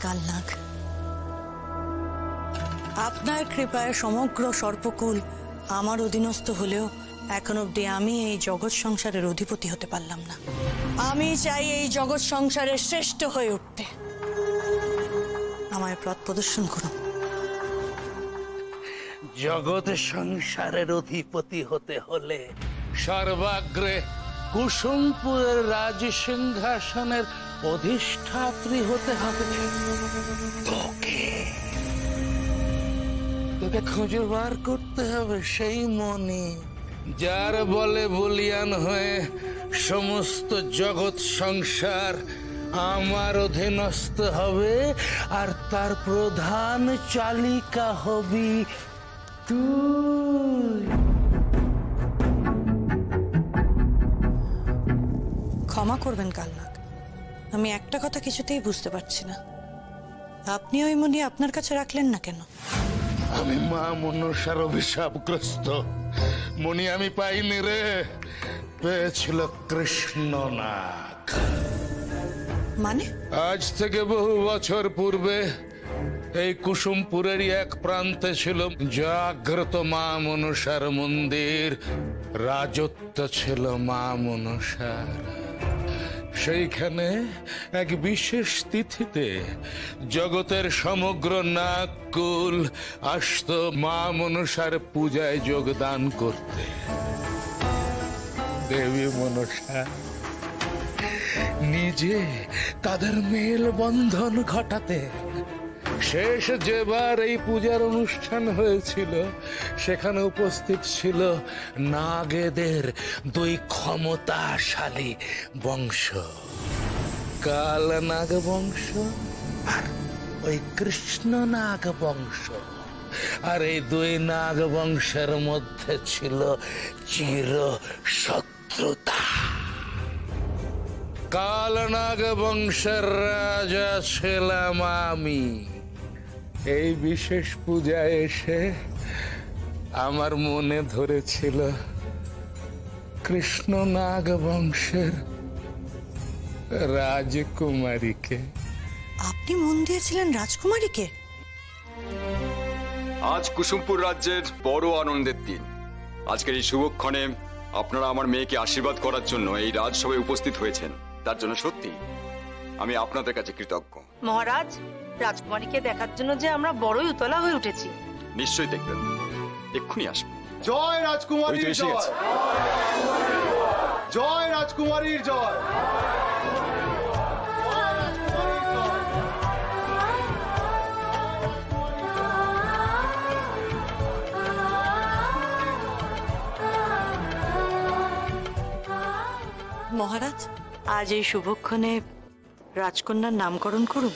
কালনাগ, আপনার কৃপায় সমগ্র সর্পকুল আমার অধীনস্থ হলেও এখন অব্দি আমি এই জগৎ সংসারের অধিপতি হতে পারলাম না। আমি চাই এই জগৎ সংসারের শ্রেষ্ঠ হয়ে উঠতে। আমায় পথ প্রদর্শন করুন। জগৎ সংসারের অধিপতি হতে হলে সর্বাগ্রে কুসুমপুরের রাজ সিংহাসনের অধিষ্ঠাত্রী হতে হবে। তোকে খুঁজে বার করতে হবে সেই মনি, যার বলে বলিয়ান হয়ে সমস্ত জগৎ সংসার আমার অধীনস্থ হবে, আর তার প্রধান চালিকা হবি তুই। ক্ষমা করবেন কালনাগ, আমি একটা কথা কিছুতেই বুঝতে পারছি না, আপনি ওই মনি আপনার কাছে রাখলেন না কেন? আমি মা মনসার অভিশাপগ্রস্ত মনি আমি পাইনি রে, পেয়েছিল কৃষ্ণনাগ। মানে? আজ থেকে বহু বছর পূর্বে এই কুসুমপুরেরই এক প্রান্তে ছিল জাগ্রত মা মনসার মন্দির, রাজত্ব ছিল মা মনসার। সেইখানে এক বিশেষ তিথিতে জগতের সমগ্র নাগকুল আসত মা মনসার পূজায় যোগদান করতে। দেবী মনসা নিজে তাদের মেল বন্ধন ঘটাতে শেষ যেবার এই পূজার অনুষ্ঠান হয়েছিল, সেখানে উপস্থিত ছিল নাগেদের দুই ক্ষমতাশালী বংশ, কালনাগ বংশ আর ওই কৃষ্ণ নাগ বংশ। আর এই দুই নাগ বংশের মধ্যে ছিল চির শত্রুতা। কালনাগ বংশের রাজা ছিলাম আমি। এই বিশেষ পূজায় এসে আমার মনে ধরেছিল কৃষ্ণ নাগ বংশের রাজকুমারীকে। আপনি মন দিয়েছিলেন রাজকুমারীকে? আজ কুসুমপুর রাজ্যের বড় আনন্দের দিন। আজকের এই শুভক্ষণে আপনারা আমার মেয়েকে আশীর্বাদ করার জন্য এই রাজসভায় উপস্থিত হয়েছেন, তার জন্য সত্যি আমি আপনাদের কাছে কৃতজ্ঞ। মহারাজ, রাজকুমারীকে দেখার জন্য যে আমরা বড়ই উতলা হয়ে উঠেছি। নিশ্চয়ই দেখবেন, এক্ষুনি আসবে। জয় রাজকুমারীর জয়, জয় রাজকুমারীর জয়। মহারাজ, আজ এই শুভক্ষণে রাজকন্যার নামকরণ করুন।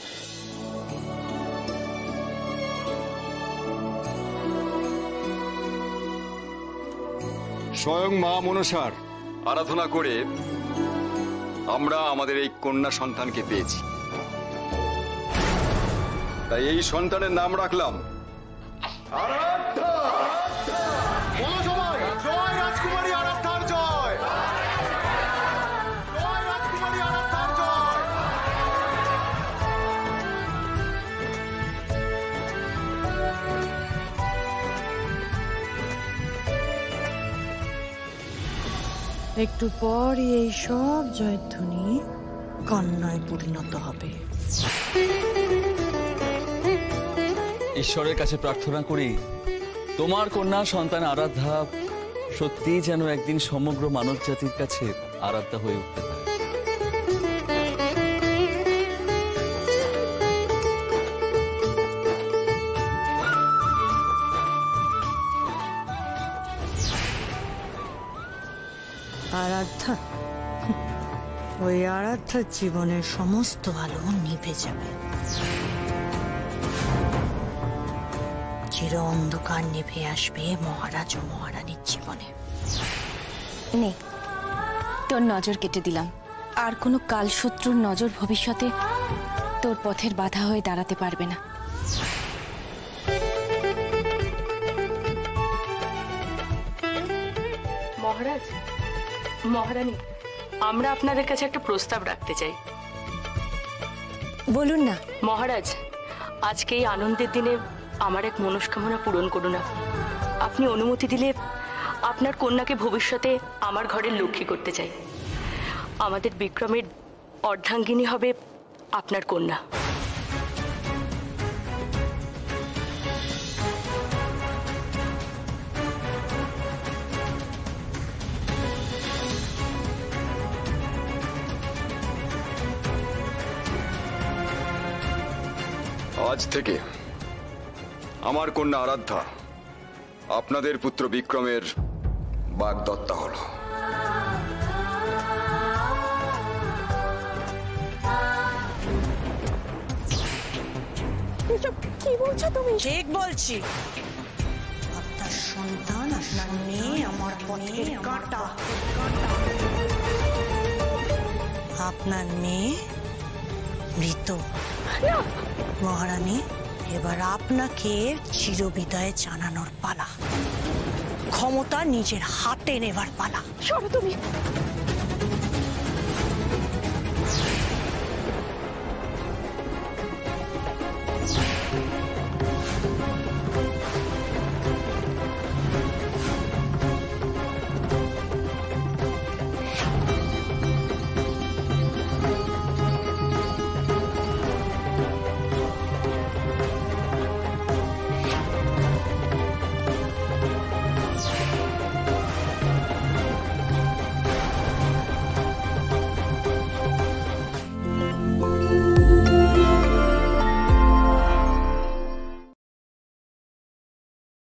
স্বয়ং মা মনসার আরাধনা করে আমরা আমাদের এই কন্যা সন্তানকে পেয়েছি, তাই এই সন্তানের নাম রাখলাম আরাধ্যা। বলো সবাই, জয় রাজকুমারী আরাধ্যার জয়, জয় রাজকুমারী আরাধ্যার জয়। একটু পরই এই সব জয়ধ্বনি কন্যায় পরিণত হবে। ঈশ্বরের কাছে প্রার্থনা করি তোমার কন্যা সন্তান আরাধ্যা সত্যি যেন একদিন সমগ্র মানব জাতির কাছে আরাধ্যা হয়ে উঠতে পারে। আরাধ্যা, ওই আরাধ্যার জীবনের সমস্ত আলো নিভে যাবে, চির অন্ধকার নিভে আসবে মহারাজ ও মহারানীর জীবনে। নে, তোর নজর কেটে দিলাম। আর কোনো কালশত্রুর নজর ভবিষ্যতে তোর পথের বাধা হয়ে দাঁড়াতে পারবে না। মহারাজ, মহারানী, আমরা আপনাদের কাছে একটা প্রস্তাব রাখতে চাই। বলুন না। মহারাজ, আজকে এই আনন্দের দিনে আমার এক মনস্কামনা পূরণ করুন আপনি। আপনি অনুমতি দিলে আপনার কন্যাকে ভবিষ্যতে আমার ঘরের লক্ষ্মী করতে চাই। আমাদের বিক্রমের অর্ধাঙ্গিনী হবে আপনার কন্যা। আজ থেকে আমার কন্যা আরাধ্যা আপনাদের পুত্র বিক্রমের বাগদত্তা হলো। কি বলছো তুমি? ঠিক বলছি, আপনার সন্তান, আপনার মেয়ে আমার পথের কাঁটা। আপনার মেয়ে মৃত। মহারানী, এবার আপনাকে চিরবিদায় জানানোর পালা, ক্ষমতা নিজের হাতে নেবার পালা। সরো তুমি।